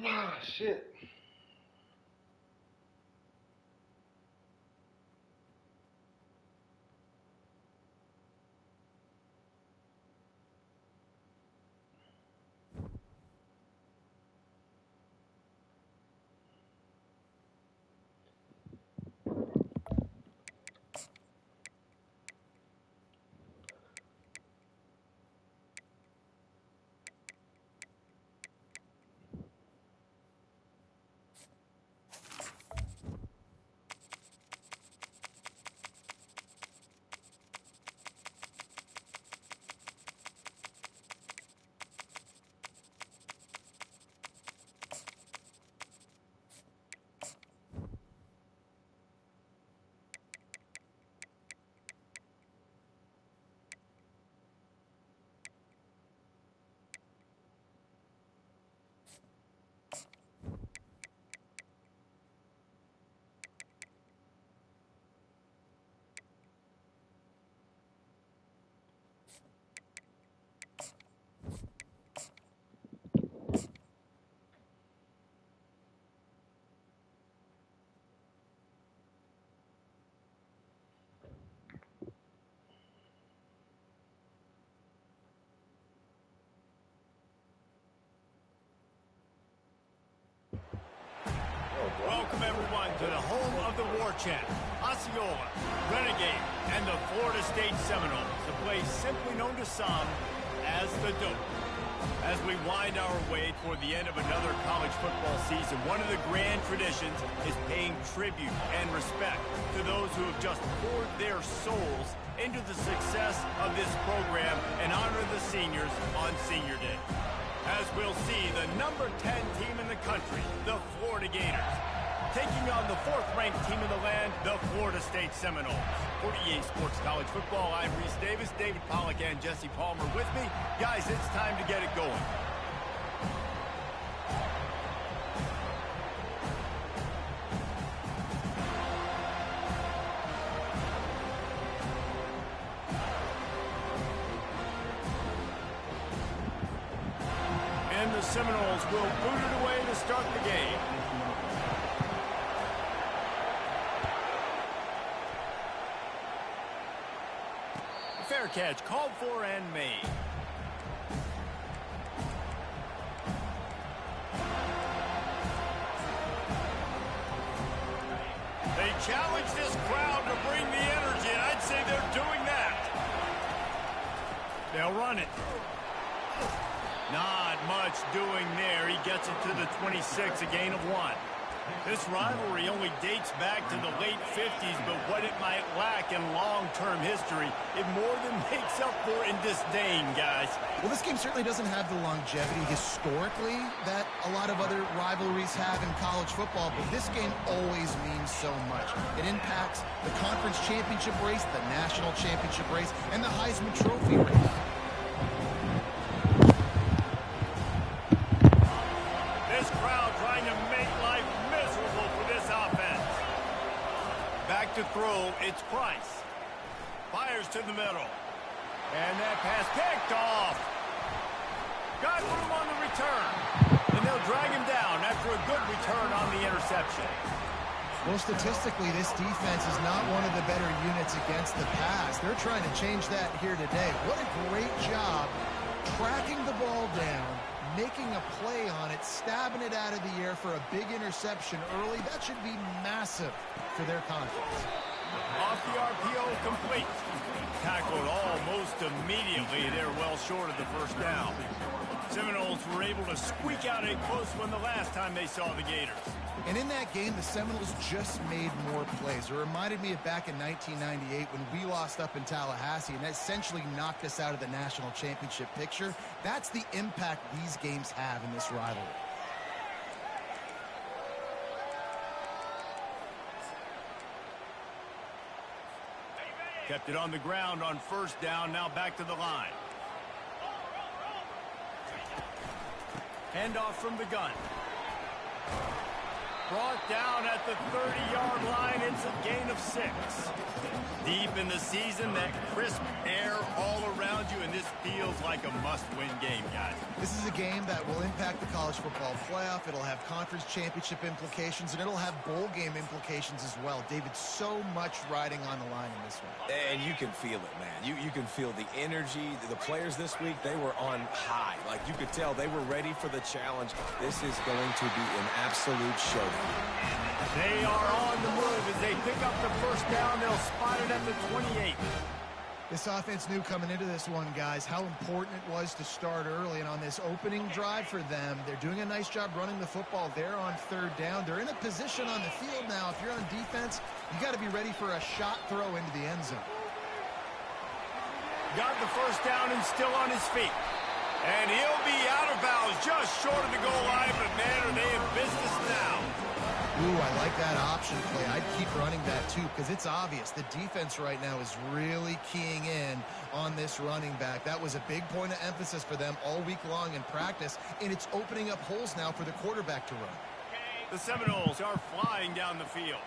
Ah, shit. Welcome, everyone, to the home of the War Chant, Osceola, Renegade, and the Florida State Seminoles, a place simply known to some as the Dope. As we wind our way toward the end of another college football season, one of the grand traditions is paying tribute and respect to those who have just poured their souls into the success of this program and honor the seniors on Senior Day. As we'll see, the number 10 team in the country, the Florida Gators, taking on the 4th-ranked team in the land, the Florida State Seminoles. For EA Sports College Football, I'm Reese Davis, David Pollack, and Jesse Palmer with me. Guys, it's time to get it going. And the Seminoles will boot it away to start the game. Fair catch, called for and made. They challenge this crowd to bring the energy, and I'd say they're doing that. They'll run it. Not much doing there. He gets it to the 26, a gain of 1. This rivalry only dates back to the late 50s, but what it might lack in long-term history, it more than makes up for in disdain, guys. Well, this game certainly doesn't have the longevity historically that a lot of other rivalries have in college football, but this game always means so much. It impacts the conference championship race, the national championship race, and the Heisman Trophy race. This crowd trying to make life miserable for this offense. Back to throw, it's Price. Fires to the middle. And that pass picked off. Got room on the return. And they'll drag him down after a good return on the interception. Well, statistically, this defense is not one of the better units against the pass. They're trying to change that here today. What a great job tracking the ball down, making a play on it, stabbing it out of the air for a big interception early. That should be massive for their confidence. Off the RPO, complete. Tackled almost immediately. They're well short of the first down. Seminoles were able to squeak out a close one the last time they saw the Gators. And in that game, the Seminoles just made more plays. It reminded me of back in 1998 when we lost up in Tallahassee and essentially knocked us out of the national championship picture. That's the impact these games have in this rivalry. Kept it on the ground on first down, now back to the line. Handoff from the gun. brought down at the 30-yard line. It's a gain of 6. Deep in the season, that crisp air all around you, and this feels like a must-win game, guys. This is a game that will impact the college football playoff. It'll have conference championship implications, and it'll have bowl game implications as well. David, so much riding on the line in this one. And you can feel it, man. You can feel the energy. The players this week, they were on high. Like, you could tell they were ready for the challenge. This is going to be an absolute showdown. They are on the move as they pick up the first down. They'll spot it at the 28. This offense knew coming into this one, guys, how important it was to start early. And on this opening drive for them, they're doing a nice job running the football. They're on third down. They're in a position on the field now. If you're on defense, you got to be ready for a shot throw into the end zone. Got the first down and still on his feet. And he'll be out of bounds just short of the goal line, but man, are they in business now. Ooh, I like that option play. I'd keep running that too because it's obvious the defense right now is really keying in on this running back. That was a big point of emphasis for them all week long in practice, and it's opening up holes now for the quarterback to run. The Seminoles are flying down the field.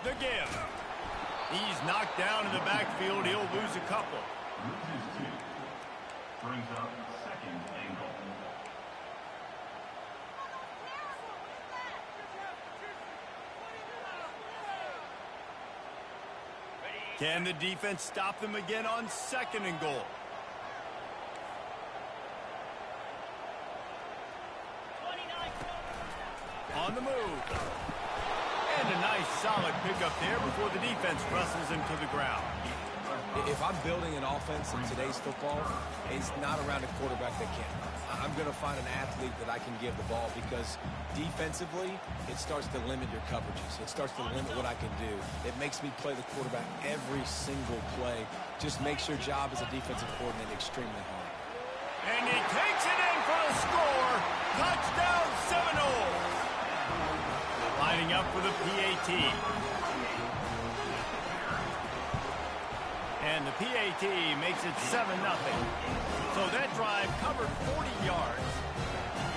The give. He's knocked down in the backfield. He'll lose a couple. Brings up second and goal. Can the defense stop them again on second and goal? On the move. And a nice solid pickup there before the defense wrestles him to the ground. If I'm building an offense in today's football, it's not around a quarterback that can. I'm going to find an athlete that I can give the ball because defensively, it starts to limit your coverages. It starts to limit what I can do. It makes me play the quarterback every single play. Just makes your job as a defensive coordinator extremely hard. And he takes it in for a score. Touchdown Seminoles. Lining up for the PAT. And the PAT makes it 7-0. So that drive covered 40 yards.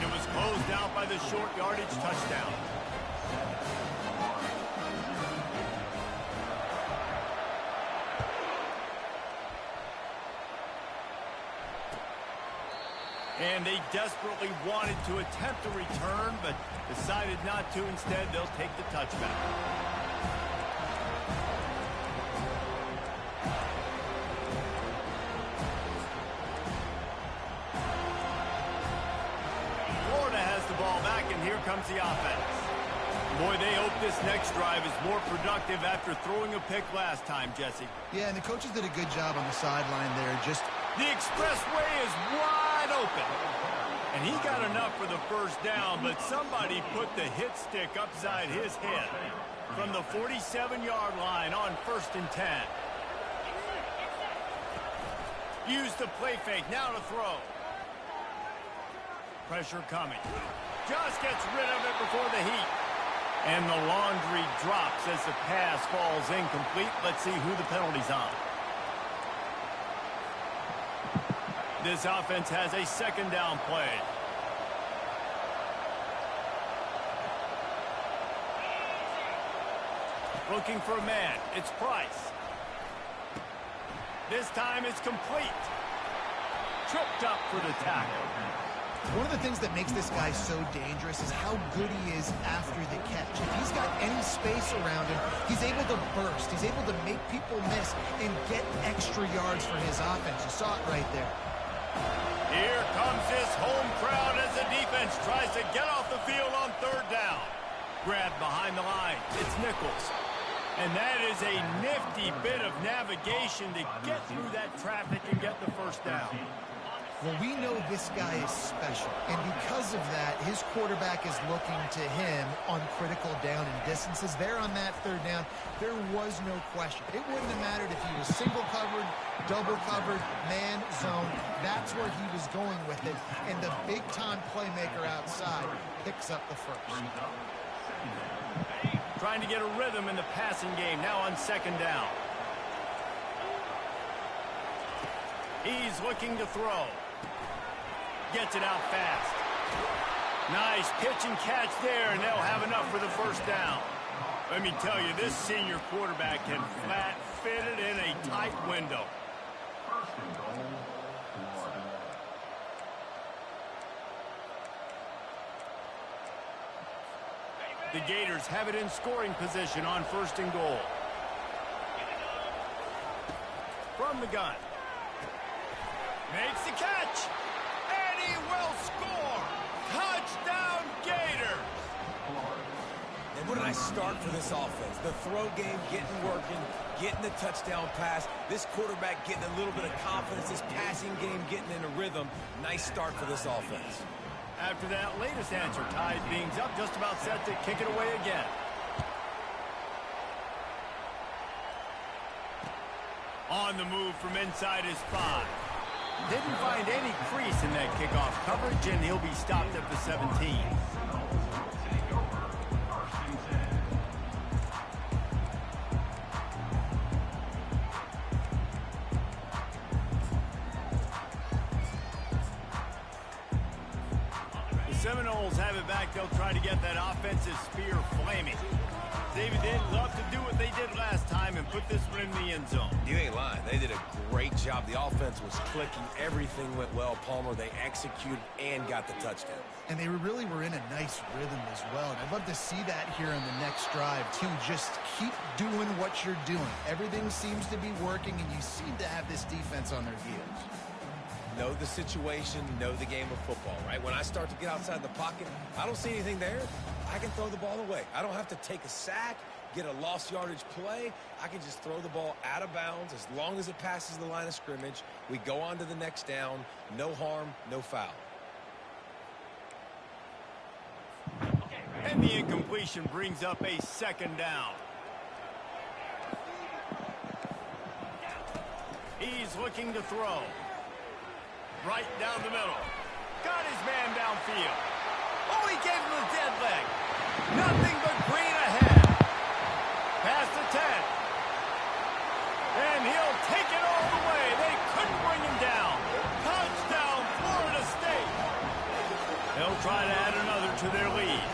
It was closed out by the short yardage touchdown. And they desperately wanted to attempt a return, but decided not to. Instead, they'll take the touchback. Florida has the ball back, and here comes the offense. Boy, they hope this next drive is more productive after throwing a pick last time, Jesse. Yeah, and the coaches did a good job on the sideline there. Just the expressway is wide open. And he got enough for the first down, but somebody put the hit stick upside his head from the 47-yard line on 1st and 10. Use the play fake, now to throw. Pressure coming. Just gets rid of it before the heat. And the laundry drops as the pass falls incomplete. Let's see who the penalty's on. This offense has a second down play. Looking for a man. It's Price. This time it's complete. Tripped up for the tackle. one of the things that makes this guy so dangerous is how good he is after the catch. If he's got any space around him, he's able to burst. He's able to make people miss and get extra yards for his offense. You saw it right there. Here comes this home crowd as the defense tries to get off the field on third down. Grabbed behind the line. It's Nichols. And that is a nifty bit of navigation to get through that traffic and get the first down. Well, we know this guy is special, and because of that, his quarterback is looking to him on critical down and distances. There on that third down, there was no question. It wouldn't have mattered if he was single covered, double covered, man, zone. That's where he was going with it, and the big-time playmaker outside picks up the first. Trying to get a rhythm in the passing game, now on second down. He's looking to throw. Gets it out fast. Nice pitch and catch there, and they'll have enough for the first down. Let me tell you, this senior quarterback can flat fit it in a tight window. First and goal, Florida. The Gators have it in scoring position on first and goal. From the gun. Makes the catch. And he will score. Touchdown, Gators. And what a nice start for this offense. The throw game getting working, getting the touchdown pass. This quarterback getting a little bit of confidence. This passing game getting in a rhythm. Nice start for this offense. After that latest answer, tied things up, just about set to kick it away again. On the move from inside his 5. Didn't find any crease in that kickoff coverage, and he'll be stopped at the 17. Seminoles have it back. They'll try to get that offensive spear flaming. David, they'd love to do what they did last time and put this one in the end zone. You ain't lying. They did a great job. The offense was clicking. Everything went well, Palmer. They executed and got the touchdown. And they really were in a nice rhythm as well. And I'd love to see that here in the next drive, too. Just keep doing what you're doing. Everything seems to be working, and you seem to have this defense on their heels. Know the situation, know the game of football, right? When I start to get outside the pocket, I don't see anything there. I can throw the ball away. I don't have to take a sack, get a lost yardage play. I can just throw the ball out of bounds as long as it passes the line of scrimmage. We go on to the next down. No harm, no foul. And the incompletion brings up a second down. He's looking to throw. Right down the middle. Got his man downfield. Oh, he gave him a dead leg. Nothing but green ahead. Past the 10. And he'll take it all the way. They couldn't bring him down. Touchdown, Florida State. They'll try to add another to their lead.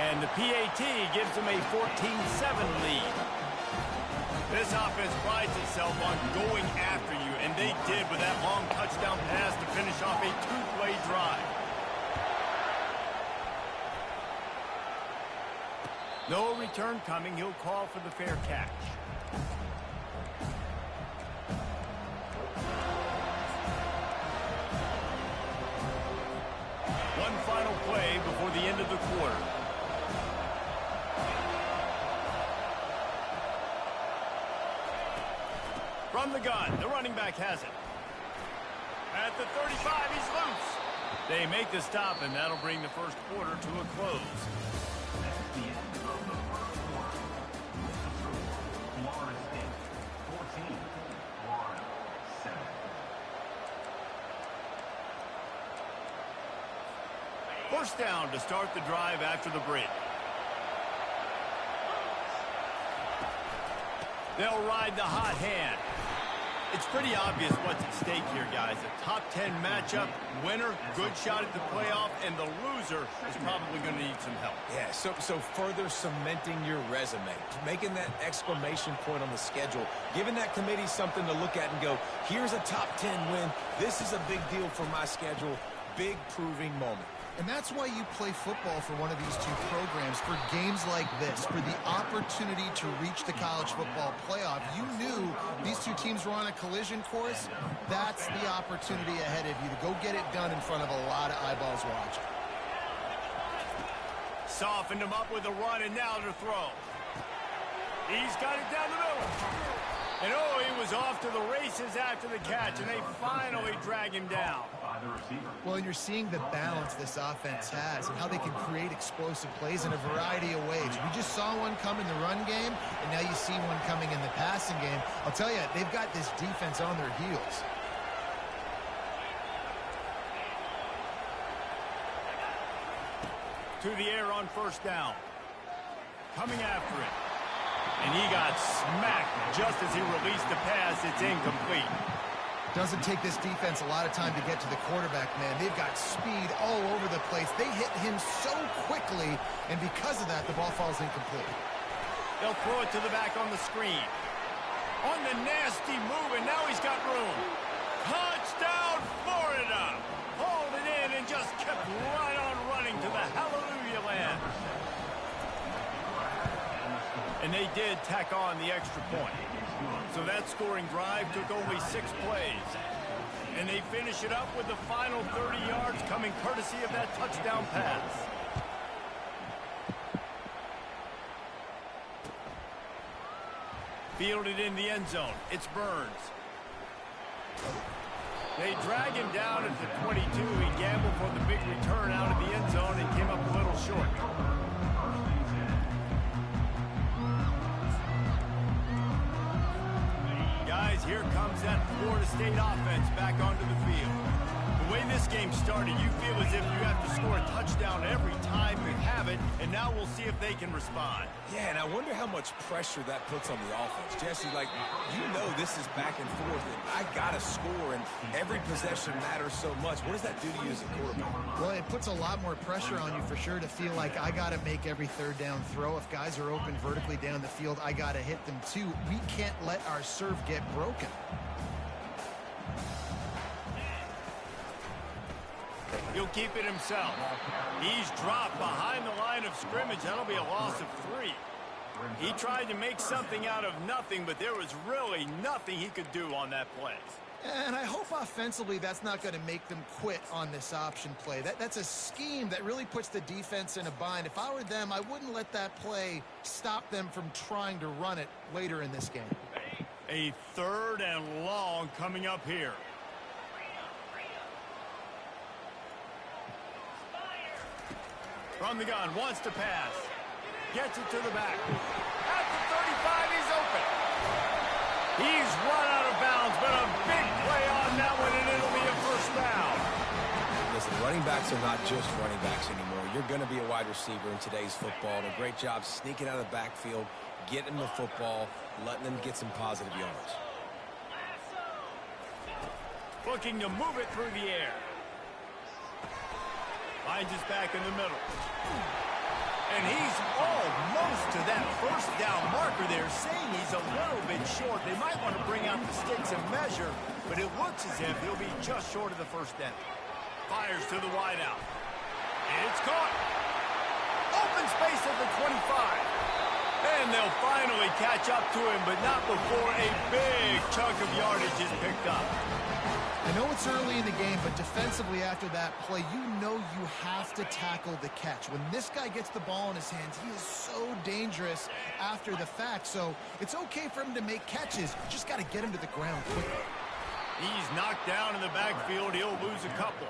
And the PAT gives them a 14-7 lead. This offense prides itself on going after you, and they did with that long touchdown pass to finish off a two-play drive. No return coming. He'll call for the fair catch. One final play before the end of the quarter. From the gun, the running back has it. At the 35, he's loose. They make the stop, and that'll bring the first quarter to a close. That's the end of the first quarter. Florida State 14, Florida 7. First down to start the drive after the break. They'll ride the hot hand. It's pretty obvious what's at stake here, guys. A top 10 matchup, winner, good shot at the playoff, and the loser is probably going to need some help. Yeah, so further cementing your resume, making that exclamation point on the schedule, giving that committee something to look at and go, here's a top 10 win. This is a big deal for my schedule. Big proving moment. And that's why you play football for one of these two programs, for games like this, for the opportunity to reach the college football playoff. You knew these two teams were on a collision course. That's the opportunity ahead of you to go get it done in front of a lot of eyeballs watching. Softened him up with a run, and now to throw. He's got it down the middle. And oh, he was off to the races after the catch, and they finally drag him down. Well, and you're seeing the balance this offense has and how they can create explosive plays in a variety of ways. We just saw one come in the run game, and now you see one coming in the passing game. I'll tell you, they've got this defense on their heels. To the air on first down. Coming after it. And he got smacked just as he released the pass. It's incomplete. Doesn't take this defense a lot of time to get to the quarterback, man. They've got speed all over the place. They hit him so quickly, and because of that, the ball falls incomplete. They'll throw it to the back on the screen. On the nasty move, and now he's got room. Touchdown, Florida! Hauled it in and just kept right on running to the hallelujah land. And they did tack on the extra point. So that scoring drive took only 6 plays. And they finish it up with the final 30 yards coming courtesy of that touchdown pass. Fielded in the end zone. It's Burns. They drag him down at the 22. He gambled for the big return out of the end zone and came up a little short. Guys, here comes that Florida State offense back onto the field. The way this game started, you feel as if you have to score a touchdown every time you have it, and now we'll see if they can respond. Yeah, and I wonder how much pressure that puts on the offense. Jesse, like, you know this is back and forth, and I got to score, and every possession matters so much. What does that do to you as a quarterback? Well, it puts a lot more pressure on you for sure to feel like I got to make every third down throw. If guys are open vertically down the field, I got to hit them too. We can't let our serve get broken. He'll keep it himself. He's dropped behind the line of scrimmage. That'll be a loss of 3. He tried to make something out of nothing, but there was really nothing he could do on that play. And I hope offensively that's not going to make them quit on this option play. That's a scheme that really puts the defense in a bind. If I were them, I wouldn't let that play stop them from trying to run it later in this game. A 3rd and long coming up here. From the gun, wants to pass. Gets it to the back. At the 35, he's open. He's run out of bounds, but a big play on that one, and it'll be a first down. Listen, running backs are not just running backs anymore. You're going to be a wide receiver in today's football. And a great job sneaking out of the backfield, getting the football, letting them get some positive yards. Looking to move it through the air. Finds his back in the middle. And he's almost to that first down marker there, saying he's a little bit short. They might want to bring out the sticks and measure, but it looks as if he'll be just short of the first down. Fires to the wideout. It's caught. Open space at the 25. And they'll finally catch up to him, but not before a big chunk of yardage is picked up. I know it's early in the game, but defensively after that play, you know you have to tackle the catch. When this guy gets the ball in his hands, he is so dangerous after the fact. So it's okay for him to make catches. You just got to get him to the ground quickly. He's knocked down in the backfield. He'll lose a couple.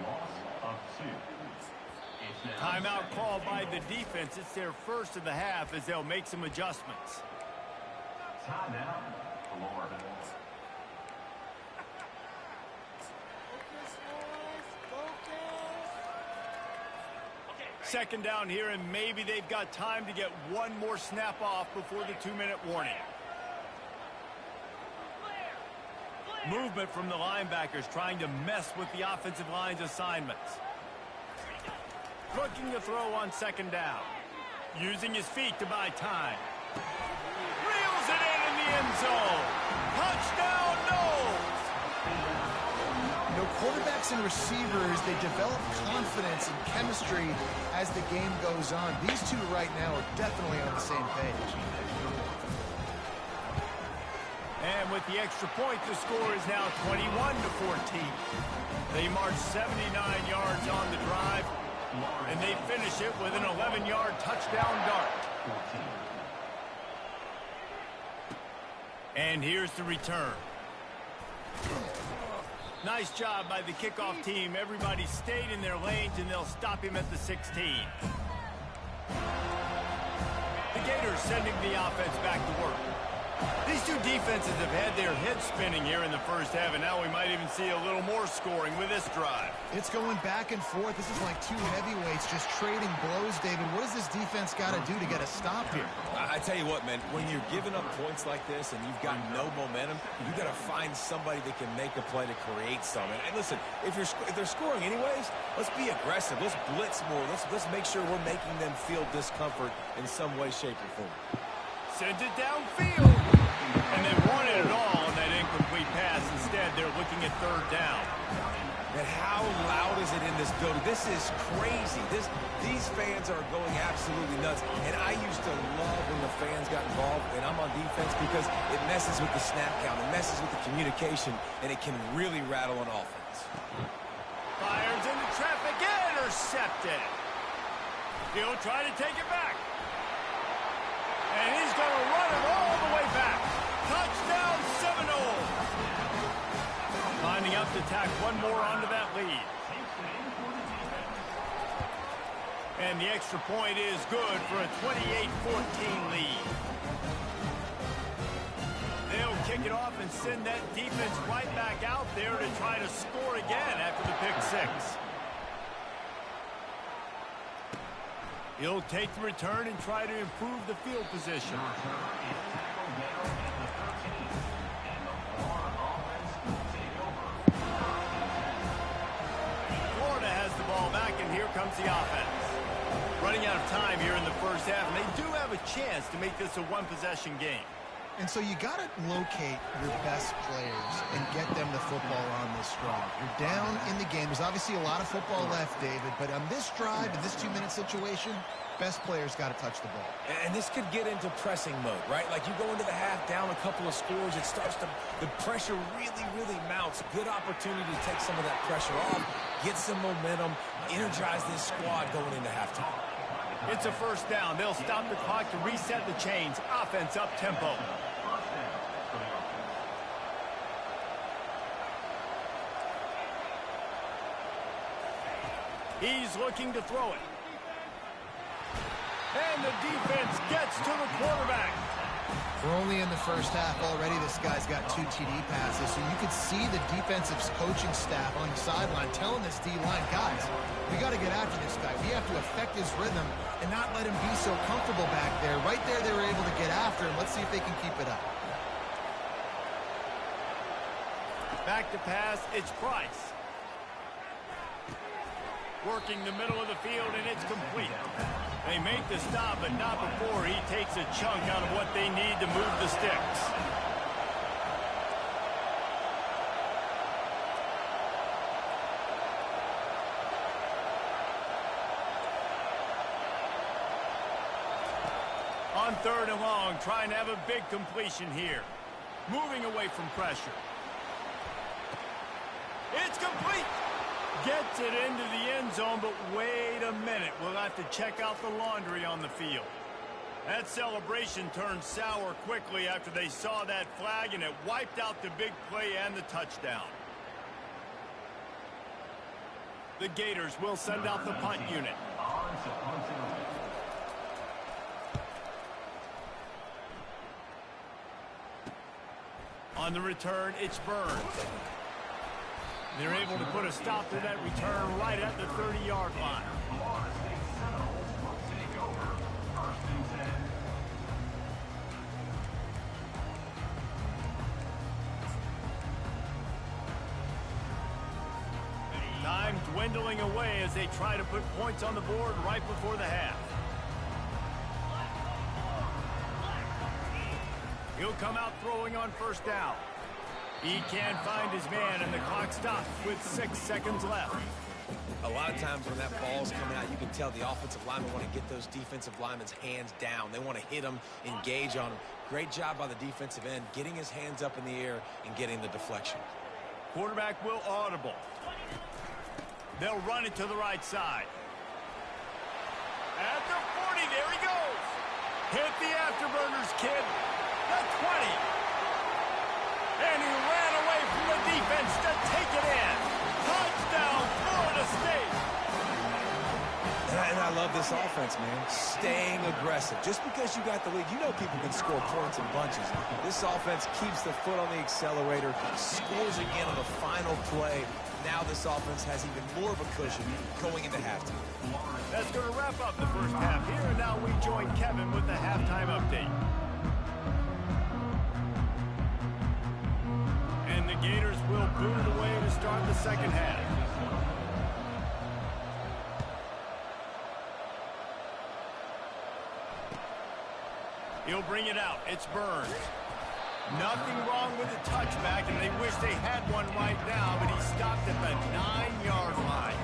Loss of 2. Timeout called by the defense. It's their first of the half as they'll make some adjustments. Timeout, Florida. Second down here, and maybe they've got time to get one more snap off before the 2-minute warning. Movement from the linebackers trying to mess with the offensive line's assignments. Looking to throw on second down. Using his feet to buy time. Reels it in the end zone. Touchdown, Knowles! You know, quarterbacks and receivers, they develop confidence and chemistry as the game goes on. These two right now are definitely on the same page. And with the extra point, the score is now 21-14. They march 79 yards on the drive, and they finish it with an 11-yard touchdown dart. And here's the return. Nice job by the kickoff team. Everybody stayed in their lanes, and they'll stop him at the 16. The Gators sending the offense back to work. These two defenses have had their heads spinning here in the first half, and now we might even see a little more scoring with this drive. It's going back and forth. This is like two heavyweights just trading blows, David. What does this defense got to do to get a stop here? I tell you what, man, when you're giving up points like this and you've got no momentum, you got to find somebody that can make a play to create something. And listen, if they're scoring anyways, let's be aggressive. Let's blitz more. Let's make sure we're making them feel discomfort in some way, shape, or form. Sends it downfield. And they wanted it all on that incomplete pass. Instead, they're looking at third down. And how loud is it in this building? This is crazy. These fans are going absolutely nuts. And I used to love when the fans got involved, and I'm on defense, because it messes with the snap count. It messes with the communication, and it can really rattle an offense. Fires into traffic, intercepted. He'll try to take it back. And he's going to run it all the way back. Touchdown Seminole. Lining up to tack one more onto that lead. And the extra point is good for a 28-14 lead. They'll kick it off and send that defense right back out there to try to score again after the pick six. He'll take the return and try to improve the field position. Florida has the ball back, and here comes the offense. Running out of time here in the first half, and they do have a chance to make this a one-possession game. And so you got to locate your best players and get them the football on this drive. You're down in the game. There's obviously a lot of football left, David, but on this drive, in this 2-minute situation, best players got to touch the ball. And this could get into pressing mode, right? Like you go into the half down a couple of scores, it starts to, the pressure really, really mounts. Good opportunity to take some of that pressure off, get some momentum, energize this squad going into halftime. It's a first down. They'll stop the clock to reset the chains. Offense up tempo. He's looking to throw it. And the defense gets to the quarterback. We're only in the first half already. This guy's got 2 TD passes, so you could see the defensive coaching staff on the sideline telling this D-line, guys, we got to get after this guy. We have to affect his rhythm and not let him be so comfortable back there. Right there, they were able to get after him. Let's see if they can keep it up. Back to pass, it's Price. Working the middle of the field, and it's complete. They make the stop, but not before he takes a chunk out of what they need to move the sticks. On third and long, trying to have a big completion here. Moving away from pressure. It's complete. Gets it into the end zone, but wait a minute. We'll have to check out the laundry on the field. That celebration turned sour quickly after they saw that flag, and it wiped out the big play and the touchdown. The Gators will send out the punt unit. On the return, it's Burns. They're able to put a stop to that return right at the 30-yard line. Time dwindling away as they try to put points on the board right before the half. He'll come out throwing on first down. He can't find his man, and the clock stops with 6 seconds left. A lot of times when that ball's coming out, you can tell the offensive linemen want to get those defensive linemen's hands down. They want to hit them, engage on them. Great job by the defensive end, getting his hands up in the air and getting the deflection. Quarterback will audible. They'll run it to the right side. At the 40, there he goes. Hit the afterburners, kid. The 20. And he ran away from the defense to take it in. Touchdown, Florida State. And I love this offense, man. Staying aggressive. Just because you got the lead, you know people can score points in bunches. This offense keeps the foot on the accelerator, scores again on the final play. Now this offense has even more of a cushion going into halftime. That's going to wrap up the first half here, and now we join Kevin with the halftime update. And the Gators will boot it away to start the second half. He'll bring it out. It's Burns. Nothing wrong with the touchback, and they wish they had one right now, but he stopped at the 9-yard line.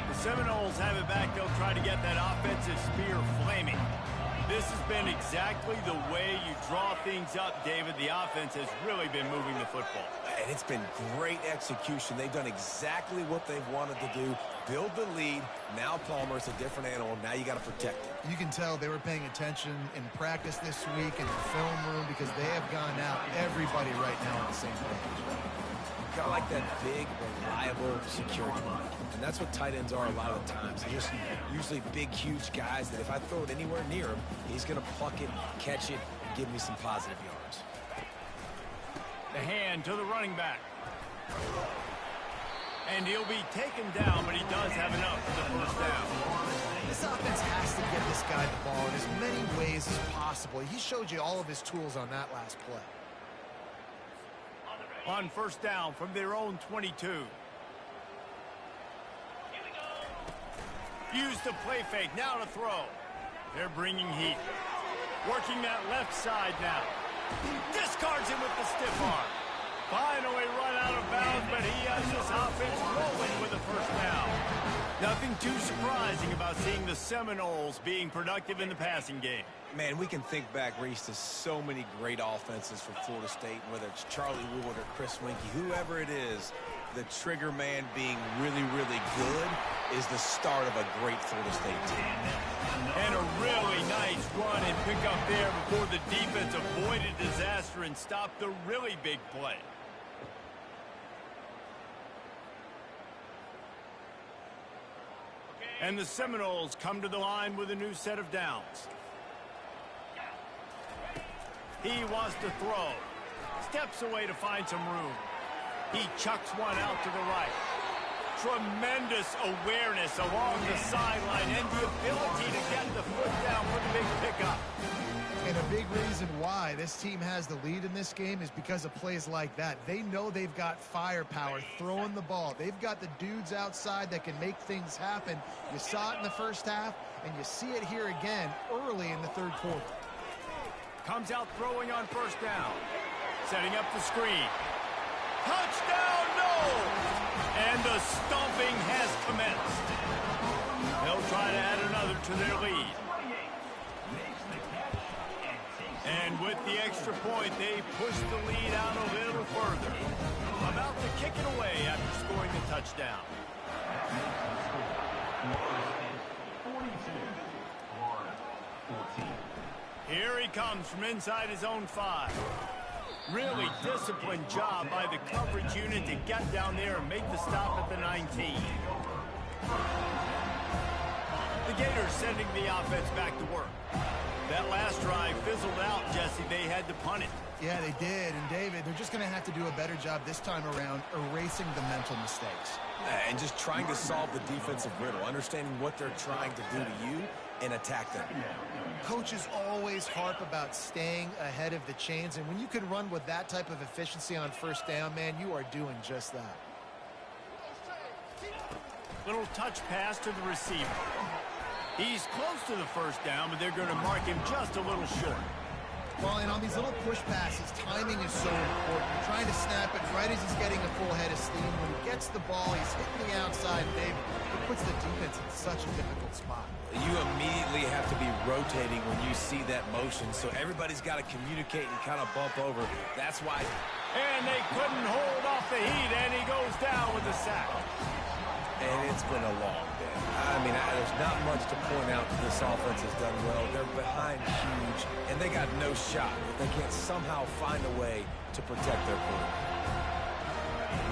The Seminoles have it back. They'll try to get that offensive spear flaming. This has been exactly the way you draw things up, David. The offense has really been moving the football. And it's been great execution. They've done exactly what they've wanted to do. Build the lead. Now Palmer's a different animal. Now you got to protect it. You can tell they were paying attention in practice this week in the film room because they have gone out everybody right now on the same page. Kind of like that big, reliable security blanket. And that's what tight ends are a lot of the times. They're just usually big, huge guys that if I throw it anywhere near him, he's going to pluck it, catch it, and give me some positive yards. The hand to the running back. And he'll be taken down, but he does have enough for the first down. This offense has to get this guy the ball in as many ways as possible. He showed you all of his tools on that last play. On first down from their own 22. Use the play fake. Now to throw. They're bringing heat. Working that left side now. Discards him with the stiff arm. Finally run out of bounds, but he has this offense rolling with a first down. Nothing too surprising about seeing the Seminoles being productive in the passing game. Man, we can think back, Reese, to so many great offenses for Florida State, whether it's Charlie Wood or Chris Winkie, whoever it is, the trigger man being really, really good is the start of a great Florida State team. And a really nice run and pick up there before the defense avoided disaster and stopped the really big play. And the Seminoles come to the line with a new set of downs. He wants to throw. Steps away to find some room. He chucks one out to the right. Tremendous awareness along the sideline and the ability to get the foot down for the big pickup. And a big reason why this team has the lead in this game is because of plays like that. They know they've got firepower throwing the ball. They've got the dudes outside that can make things happen. You saw it in the first half, and you see it here again early in the third quarter. Comes out throwing on first down. Setting up the screen. Touchdown, no! And the stomping has commenced. They'll try to add another to their lead. And with the extra point, they push the lead out a little further. About to kick it away after scoring the touchdown. 42, Florida, 14. Here he comes from inside his own 5. Really disciplined job by the coverage unit to get down there and make the stop at the 19. The Gators sending the offense back to work. That last drive fizzled out, Jesse. They had to punt it. Yeah, they did. And, David, they're just going to have to do a better job this time around erasing the mental mistakes. And just trying to solve the defensive riddle, understanding what they're trying to do to you and attack them. Coaches always harp about staying ahead of the chains, and when you can run with that type of efficiency on first down, man, you are doing just that. Little touch pass to the receiver. He's close to the first down, but they're going to mark him just a little short. Well, and on these little push passes, timing is so important. You're trying to snap it right as he's getting a full head of steam. When he gets the ball, he's hitting the outside, Dave. It puts the defense in such a difficult spot. You immediately have to be rotating when you see that motion, so everybody's got to communicate and kind of bump over. That's why. And they couldn't hold off the heat, and he goes down with a sack. And it's been a long day. I mean, there's not much to point out that this offense has done well. They're behind huge, and they got no shot if they can't somehow find a way to protect their quarterback.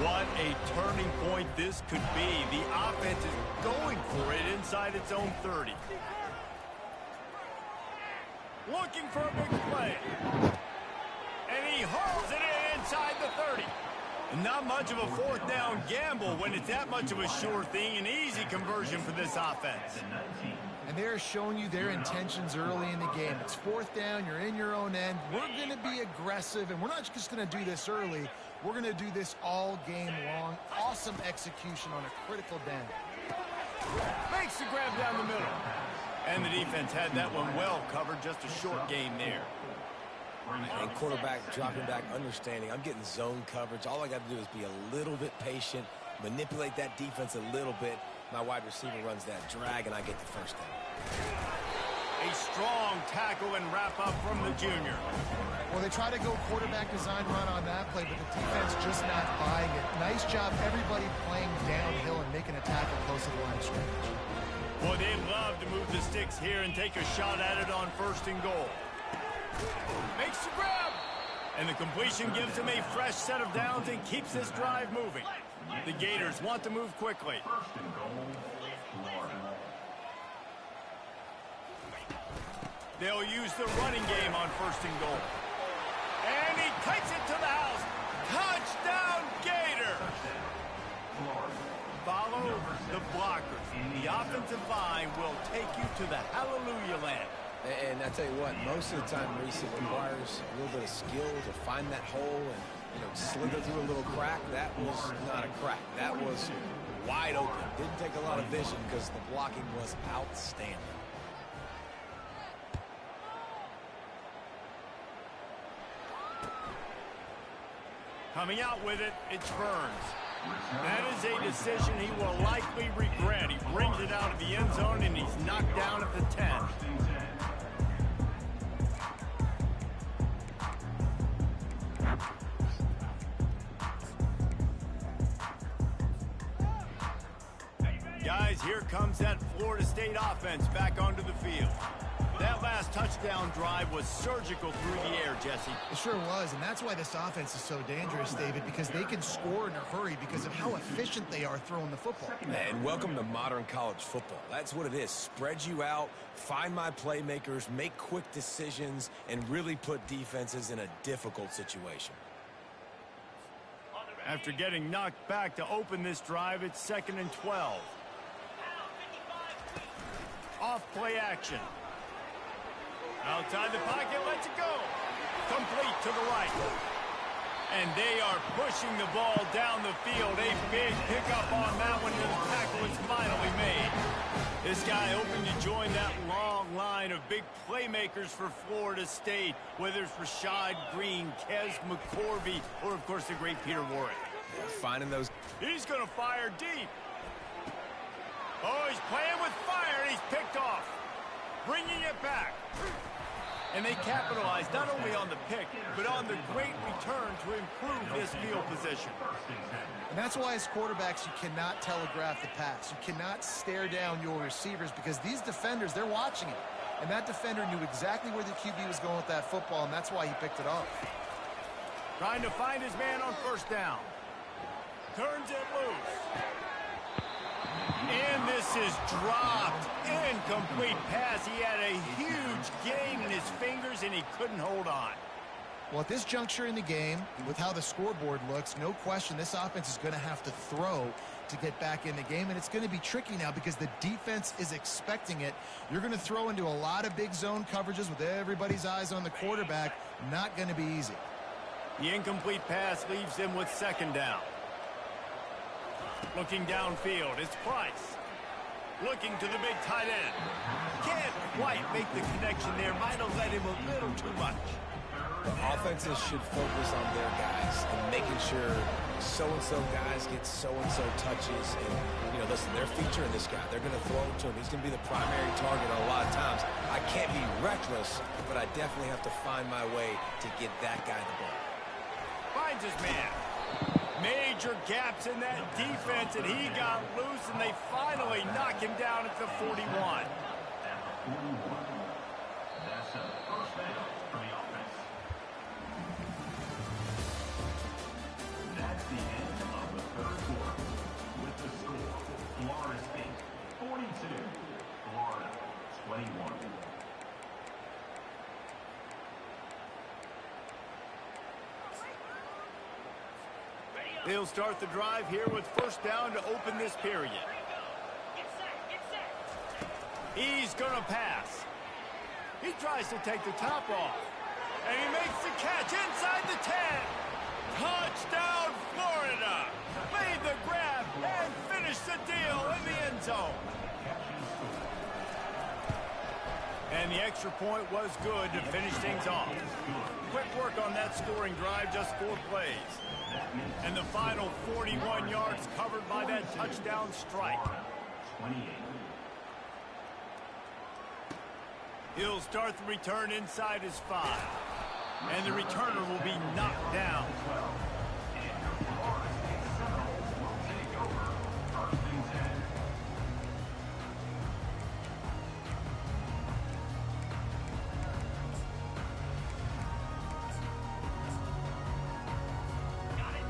What a turning point this could be. The offense is going for it inside its own 30. Looking for a big play. And he hauls it in inside the 30. Not much of a fourth down gamble when it's that much of a sure thing. An easy conversion for this offense. And they're showing you their intentions early in the game. It's fourth down. You're in your own end. We're going to be aggressive, and we're not just going to do this early. We're going to do this all game long. Awesome execution on a critical down. Makes the grab down the middle. And the defense had that one well covered. Just a short gain there. And quarterback dropping back, understanding I'm getting zone coverage. All I got to do is be a little bit patient, manipulate that defense a little bit. My wide receiver runs that drag, and I get the first down. A strong tackle and wrap up from the junior. Well, they try to go quarterback design run on that play, but the defense just not buying it. Nice job, everybody playing downhill and making a tackle close to the line of scrimmage. Boy, they'd love to move the sticks here and take a shot at it on 1st and goal. Makes the grab. And the completion gives him a fresh set of downs and keeps this drive moving. The Gators want to move quickly. They'll use the running game on 1st and goal. And he takes it to the house. Touchdown, Gator! Follow the blockers. The offensive line will take you to the hallelujah land. And I tell you what, most of the time, Reese, it requires a little bit of skill to find that hole and slither through a little crack. That was not a crack. That was wide open. Didn't take a lot of vision because the blocking was outstanding. Coming out with it, it's Burns. That is a decision he will likely regret. He brings it out of the end zone, and he's knocked down at the 10. Guys, here comes that Florida State offense back onto the field. That last touchdown drive was surgical through the air, Jesse. It sure was, and that's why this offense is so dangerous, David, because they can score in a hurry because of how efficient they are throwing the football. And welcome to modern college football. That's what it is. Spread you out, find my playmakers, make quick decisions, and really put defenses in a difficult situation. After getting knocked back to open this drive, it's 2nd and 12. Off play action. Outside the pocket, lets it go. Complete to the right. And they are pushing the ball down the field. A big pickup on that one, and the tackle is finally made. This guy hoping to join that long line of big playmakers for Florida State, whether it's Rashad Green, Kez McCorvey, or, of course, the great Peter Warrick. Yeah, finding those. He's going to fire deep. Oh, he's playing with fire, and he's picked off. Bringing it back. And they capitalize not only on the pick, but on the great return to improve this field position. And that's why as quarterbacks, you cannot telegraph the pass. You cannot stare down your receivers because these defenders, they're watching it. And that defender knew exactly where the QB was going with that football, and that's why he picked it off. Trying to find his man on 1st down. Turns it loose. And this is dropped. Incomplete pass. He had a huge gain in his fingers, and he couldn't hold on. Well, at this juncture in the game, with how the scoreboard looks, no question this offense is going to have to throw to get back in the game, and it's going to be tricky now because the defense is expecting it. You're going to throw into a lot of big zone coverages with everybody's eyes on the quarterback. Not going to be easy. The incomplete pass leaves them with 2nd down. Looking downfield, it's Price. Looking to the big tight end. Can't quite make the connection there. Might have led him a little too much. The offenses should focus on their guys and making sure so-and-so guys get so-and-so touches. And, listen, they're featuring this guy. They're going to throw it to him. He's going to be the primary target a lot of times. I can't be reckless, but I definitely have to find my way to get that guy the ball. Finds his man. Major gaps in that defense, and he got loose, and they finally knock him down at the 41. That's a first down for the offense. That's the end of They'll start the drive here with first down to open this period. He's going to pass. He tries to take the top off. And he makes the catch inside the 10. Touchdown, Florida. Made the grab and finished the deal in the end zone. And the extra point was good to finish things off. Quick work on that scoring drive, just 4 plays. And the final 41 yards covered by that touchdown strike. 28. He'll start the return inside his 5. And the returner will be knocked down.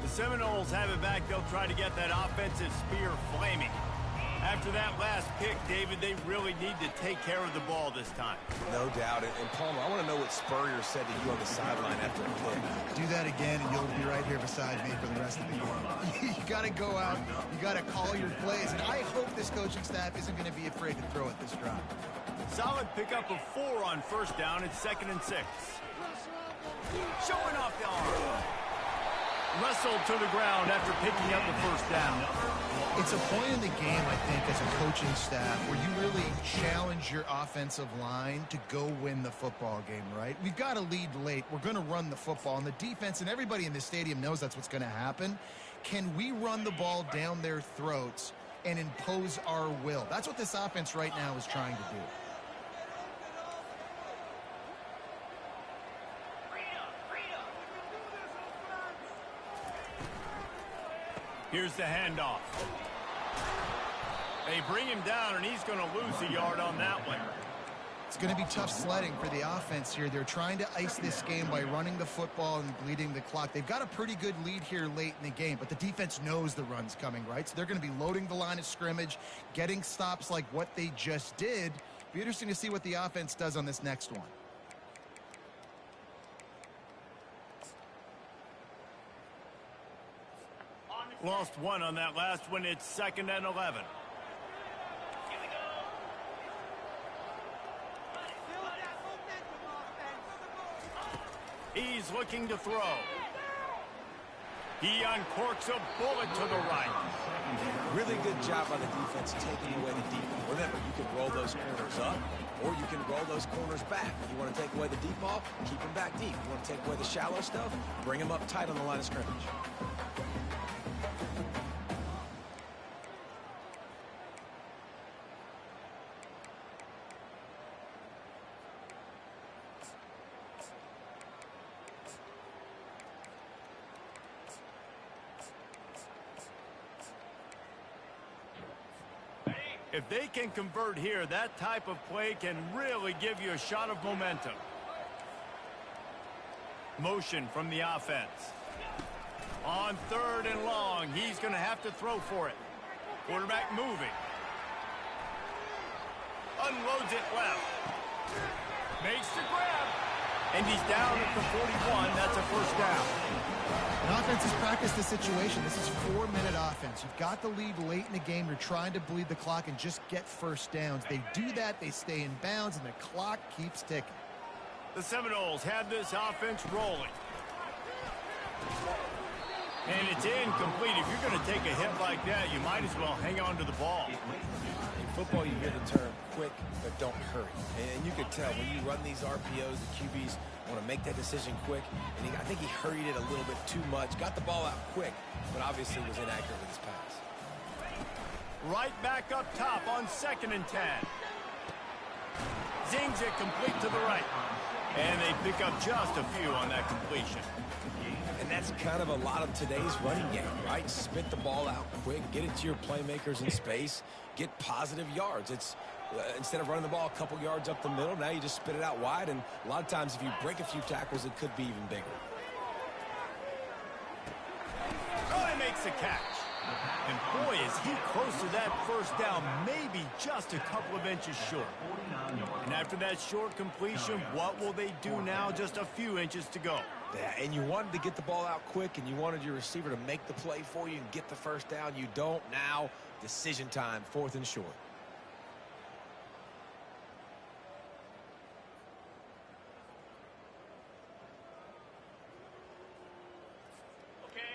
The Seminoles have it back. They'll try to get that offensive spear flaming. After that last pick, David, they really need to take care of the ball this time. No doubt. And Palmer, I want to know what Spurrier said to you on the sideline after the pick. Do that again, and you'll be right here beside me for the rest of the game. You got to go out. You got to call your plays. And I hope this coaching staff isn't going to be afraid to throw at this drive. Solid pickup of 4 on first down. It's 2nd and 6. Showing off the arm. Wrestled to the ground after picking up the first down. It's a point in the game, I think, as a coaching staff where you really challenge your offensive line to go win the football game, right? We've got to lead late. We're going to run the football. And the defense and everybody in the stadium knows that's what's going to happen. Can we run the ball down their throats and impose our will? That's what this offense right now is trying to do. Here's the handoff. They bring him down, and he's going to lose a yard on that one. It's going to be tough sledding for the offense here. They're trying to ice this game by running the football and bleeding the clock. They've got a pretty good lead here late in the game, but the defense knows the run's coming, right? So they're going to be loading the line of scrimmage, getting stops like what they just did. Be interesting to see what the offense does on this next one. Lost 1 on that last one. It's 2nd and 11. He's looking to throw. He uncorks a bullet to the right. Really good job by the defense taking away the deep ball. Remember, you can roll those corners up, or you can roll those corners back. If you want to take away the deep ball, keep them back deep. You want to take away the shallow stuff, bring them up tight on the line of scrimmage. If they can convert here, that type of play can really give you a shot of momentum. Motion from the offense. On 3rd and long, he's going to have to throw for it. Quarterback moving. Unloads it left. Makes the grab. And he's down at the 41. That's a first down. An offense has practiced the situation. This is 4-minute offense. You've got the lead late in the game. You're trying to bleed the clock and just get first downs. They do that, they stay in bounds, and the clock keeps ticking. The Seminoles have this offense rolling. And it's incomplete. If you're going to take a hit like that, you might as well hang on to the ball. In football, you hear the term quick, but don't hurry. And you can tell when you run these RPOs, the QBs want to make that decision quick. And I think he hurried it a little bit too much. Got the ball out quick, but obviously was inaccurate with his pass. Right back up top on 2nd and 10. Zings it complete to the right. And they pick up just a few on that completion. And that's kind of a lot of today's running game, right? Spit the ball out quick, get it to your playmakers in space, get positive yards. It's instead of running the ball a couple yards up the middle, now you just spit it out wide, and a lot of times if you break a few tackles, it could be even bigger. Oh, he makes the catch. And boy, is he close to that first down, maybe just a couple of inches short. And after that short completion, what will they do now? Just a few inches to go. Yeah, and you wanted to get the ball out quick, and you wanted your receiver to make the play for you and get the first down. You don't now. Decision time, 4th and short.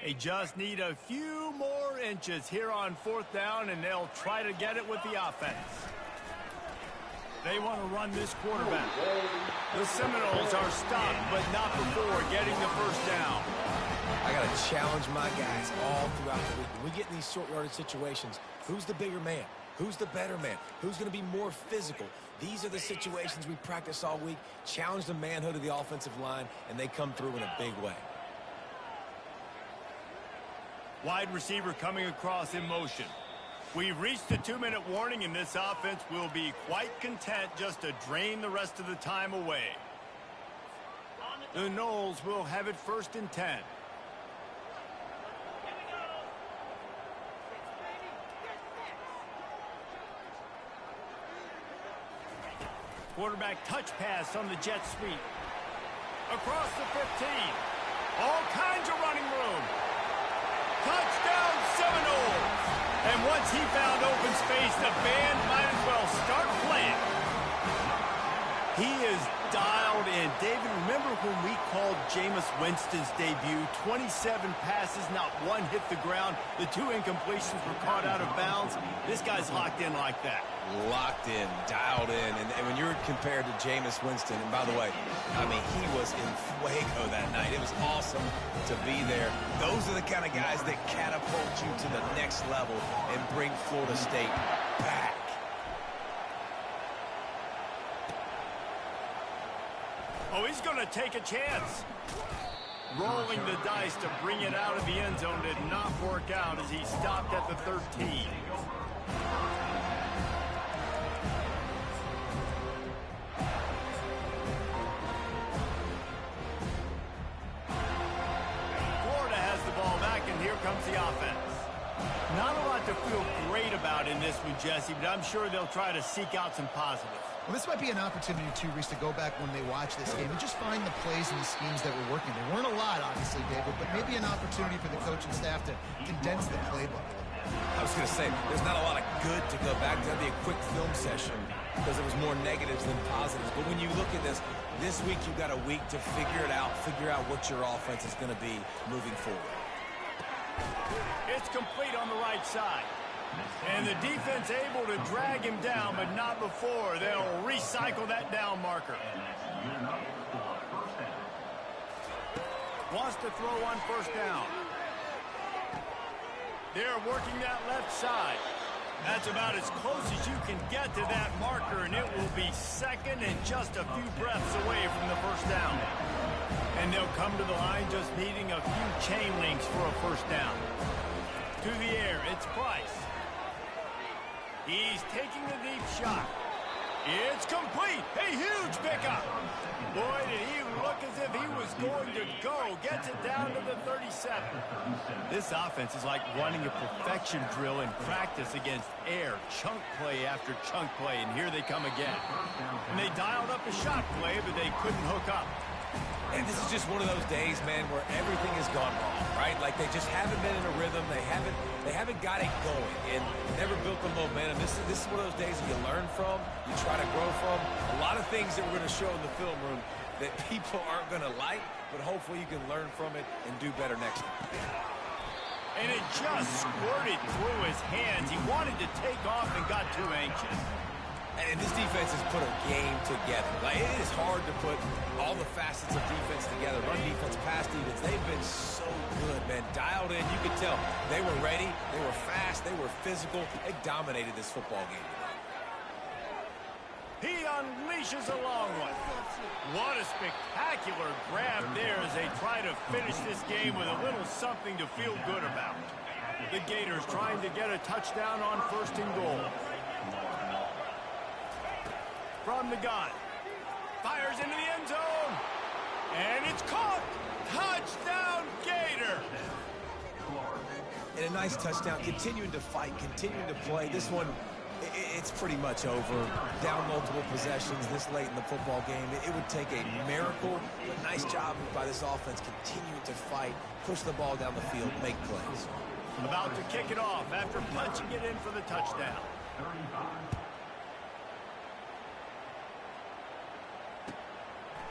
They just need a few more inches here on 4th down, and they'll try to get it with the offense. They want to run this quarterback. The Seminoles are stopped, but not before getting the first down. I got to challenge my guys all throughout the week. When we get in these short yardage situations, who's the bigger man? Who's the better man? Who's going to be more physical? These are the situations we practice all week. Challenge the manhood of the offensive line, and they come through in a big way. Wide receiver coming across in motion. We've reached the 2-minute warning, and this offense will be quite content just to drain the rest of the time away. The Noles will have it 1st and 10. Quarterback touch pass on the jet sweep. Across the 15. All kinds of running room. Touchdown Seminoles! And once he found open space, the band might as well start playing. He is dialed in. David, remember when we called Jameis Winston's debut? 27 passes, not one hit the ground. The 2 incompletions were caught out of bounds. This guy's locked in like that. Locked in, dialed in, and when you're compared to Jameis Winston, and by the way, I mean, he was in fuego that night. It was awesome to be there. Those are the kind of guys that catapult you to the next level and bring Florida State back. Oh, he's going to take a chance. Rolling the dice to bring it out of the end zone did not work out as he stopped at the 13. Comes the offense. Not a lot to feel great about in this one, Jesse, but I'm sure they'll try to seek out some positives. Well, this might be an opportunity, too, Reese, to go back when they watch this game and just find the plays and the schemes that were working. There weren't a lot, obviously, David, but maybe an opportunity for the coaching staff to condense the playbook. I was going to say, there's not a lot of good to go back to. That'd be a quick film session because it was more negatives than positives. But when you look at this week you've got a week to figure it out, figure out what your offense is going to be moving forward. It's complete on the right side. And the defense able to drag him down, but not before. They'll recycle that down marker. Wants to throw on 1st down. They're working that left side. That's about as close as you can get to that marker, and it will be 2nd and just a few breaths away from the 1st down. And they'll come to the line just needing a few chain links for a 1st down. To the air, it's Price. He's taking the deep shot. It's complete. A huge pickup. Boy, did he look as if he was going to go. Gets it down to the 37. This offense is like running a perfection drill in practice against air. Chunk play after chunk play, and here they come again. And they dialed up a shot play, but they couldn't hook up. And this is just one of those days, man, where everything has gone wrong, right? Like they just haven't been in a rhythm. They haven't got it going and never built the momentum. This is one of those days that you learn from, you try to grow from. A lot of things that we're going to show in the film room that people aren't going to like, but hopefully you can learn from it and do better next time. And it just squirted through his hands. He wanted to take off and got too anxious. And this defense has put a game together. Like, it is hard to put all the facets of defense together. Run defense, pass defense. They've been so good, man. Dialed in. You could tell they were ready. They were fast. They were physical. They dominated this football game tonight. He unleashes a long one. What a spectacular grab there as they try to finish this game with a little something to feel good about. The Gators trying to get a touchdown on 1st and goal. From the gun. Fires into the end zone. And it's caught. Touchdown, Gator. And a nice touchdown. Continuing to fight. Continuing to play. This one It's pretty much over. Down multiple possessions this late in the football game. It would take a miracle, but nice job by this offense continuing to fight, push the ball down the field, make plays. About to kick it off after punching it in for the touchdown.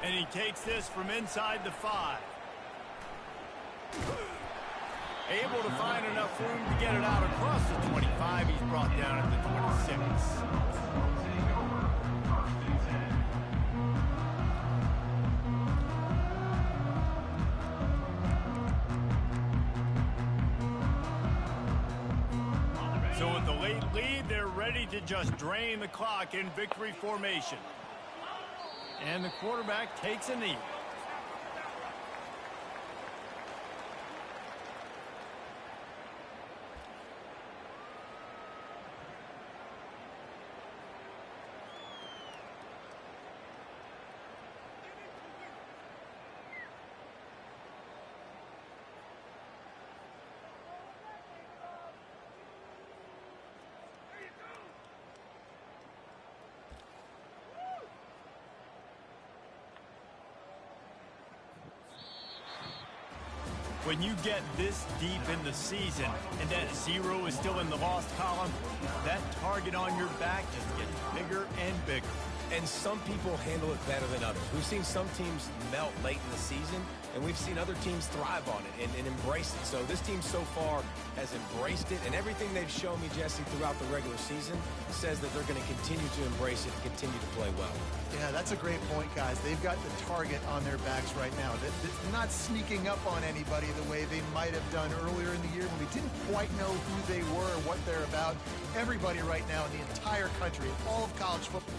And he takes this from inside the 5. Able to find enough room to get it out across the 25. He's brought down at the 26. So with the late lead, they're ready to just drain the clock in victory formation. And the quarterback takes a knee. When you get this deep in the season and that 0 is still in the lost column, that target on your back just gets bigger and bigger. And some people handle it better than others. We've seen some teams melt late in the season, and we've seen other teams thrive on it and embrace it. So this team so far has embraced it, and everything they've shown me, Jesse, throughout the regular season says that they're going to continue to embrace it and continue to play well. Yeah, that's a great point, guys. They've got the target on their backs right now. They're not sneaking up on anybody the way they might have done earlier in the year when we didn't quite know who they were or what they're about. Everybody right now in the entire country, all of college football,